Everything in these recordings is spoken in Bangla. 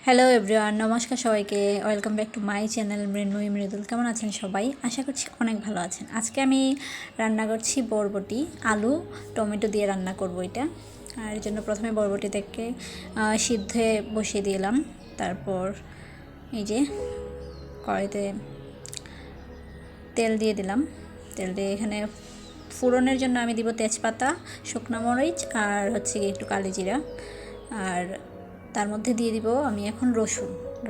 হ্যালো এভরিওয়ান, নমস্কার সবাইকে। Welcome back to my channel Mridul. কেমন আছেন সবাই? আশা করছি অনেক ভালো আছেন। আজকে আমি রান্না করছি বরবটি, আলু, টমেটো দিয়ে রান্না করব এটা। আর এর জন্য প্রথমে বরবটি থেকে সিদ্ধে বসিয়ে দিলাম। তারপর এই যে কড়াইতে তেল দিয়ে দিলাম। তেল দিয়ে এখানে ফোড়নের জন্য আমি দিব তেজপাতা, শুকনো মরিচ আর হচ্ছে একটু কালি জিরা। আর তার মধ্যে দিয়ে দিব আমি এখন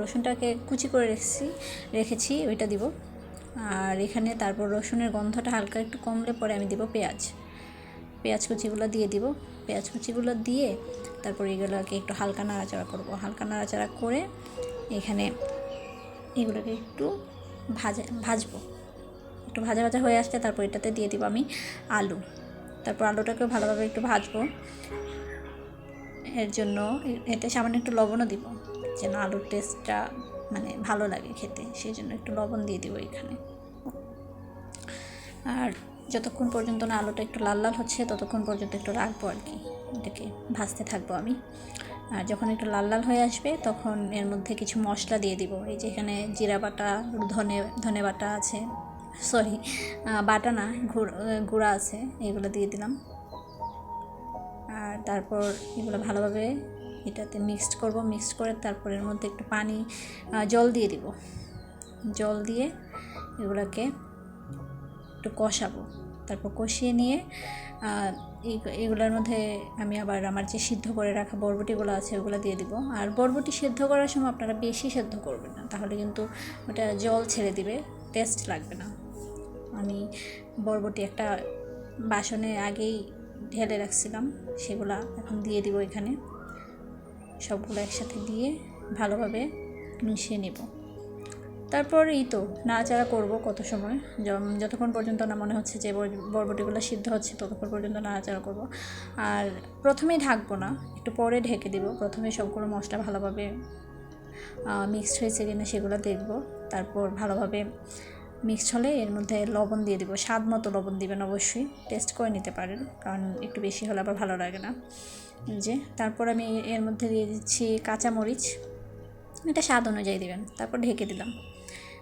রসুনটাকে কুচি করে রেখেছি ওইটা দিব। আর এখানে তারপর রসুনের গন্ধটা হালকা একটু কমলে পরে আমি দিব পেঁয়াজ কুচিগুলো দিয়ে দিব। পেঁয়াজ কুচিগুলো দিয়ে তারপর এগুলোকে একটু হালকা নাড়াচাড়া করব। হালকা নাড়াচাড়া করে এখানে এগুলোকে একটু ভাজবো। একটু ভাজা ভাজা হয়ে আসছে, তারপর এটাতে দিয়ে দিব আমি আলু। তারপর আলুটাকেও ভালোভাবে একটু ভাজবো। এর জন্য এতে সামান্য একটু লবণও দিব, যেন আলুর টেস্টটা মানে ভালো লাগে খেতে, সেই জন্য একটু লবণ দিয়ে দিব এখানে। আর যতক্ষণ পর্যন্ত না আলুটা একটু লাল লাল হচ্ছে ততক্ষণ পর্যন্ত একটু রাখবো আর কি, এটাকে ভাজতে থাকবো আমি। আর যখন একটু লাল লাল হয়ে আসবে তখন এর মধ্যে কিছু মশলা দিয়ে দিব। এই যে এখানে জিরা বাটা, ধনে বাটা আছে, সরি বাটা না, গুঁড়া আছে, এগুলো দিয়ে দিলাম। আর তারপর এগুলো ভালোভাবে এটাতে মিক্সড করব। মিক্সড করে তারপর এর মধ্যে একটু জল দিয়ে দিব। জল দিয়ে এগুলোকে একটু কষাবো। তারপর কষিয়ে নিয়ে এগুলোর মধ্যে আমি আবার আমার যে সিদ্ধ করে রাখা বরবটিগুলো আছে ওগুলো দিয়ে দিব। আর বরবটি সিদ্ধ করার সময় আপনারা বেশি সিদ্ধ করবেন না, তাহলে কিন্তু ওটা জল ছেড়ে দিবে, টেস্ট লাগবে না। আমি বরবটি একটা বাসনে আগেই ঢেলে রাখছিলাম, সেগুলা এখন দিয়ে দিব এখানে। সবগুলো একসাথে দিয়ে ভালোভাবে মিশিয়ে নেব। তারপর এই তো নাড়াচাড়া করব কত সময়, যতক্ষণ পর্যন্ত না মনে হচ্ছে যে বরবটিগুলো সিদ্ধ হচ্ছে ততক্ষণ পর্যন্ত নাড়াচাড়া করব। আর প্রথমেই ঢাকবো না, একটু পরে ঢেকে দিব। প্রথমে সবগুলো মশলা ভালোভাবে মিক্সড হয়েছে কিনা সেগুলো দেখব। তারপর ভালোভাবে মিক্সড হলে এর মধ্যে লবণ দিয়ে দিব। স্বাদ মতো লবণ দিবেন, অবশ্যই টেস্ট করে নিতে পারেন, কারণ একটু বেশি হলে আবার ভালো লাগে না। যে তারপর আমি এর মধ্যে দিয়ে দিচ্ছি কাঁচামরিচ, এটা স্বাদ অনুযায়ী দিবেন। তারপর ঢেকে দিলাম।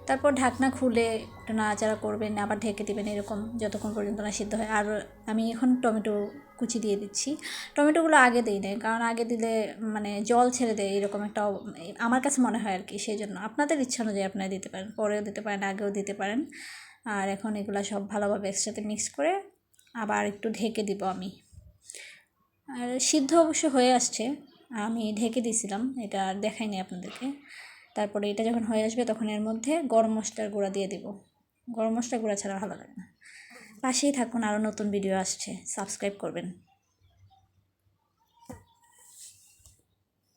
তারপর ঢাকনা খুলে একটু নাড়াচাড়া করবেন, আবার ঢেকে দেবেন, এরকম যতক্ষণ পর্যন্ত না সিদ্ধ হয়। আর আমি এখন টমেটো কুচি দিয়ে দিচ্ছি। টমেটোগুলো আগে দিই না, কারণ আগে দিলে মানে জল ছেড়ে দেয়, এরকম একটা আমার কাছে মনে হয় আর কি। সেই জন্য আপনাদের ইচ্ছা অনুযায়ী আপনারা দিতে পারেন, পরেও দিতে পারেন, আগেও দিতে পারেন। আর এখন এগুলো সব ভালোভাবে একসাথে মিক্স করে আবার একটু ঢেকে দিব আমি। আর সিদ্ধ অবশ্য হয়ে আসছে, আমি ঢেকে দিয়েছিলাম, এটা আর দেখাইনি আপনাদেরকে। তারপরে এটা যখন হয়ে আসবে তখন এর মধ্যে গরম মশলার গুঁড়া দিয়ে দিব। গরম মশলার গুঁড়া ছাড়া ভালো লাগে না। পাশেই থাকুন, আরও নতুন ভিডিও আসছে, সাবস্ক্রাইব করবেন।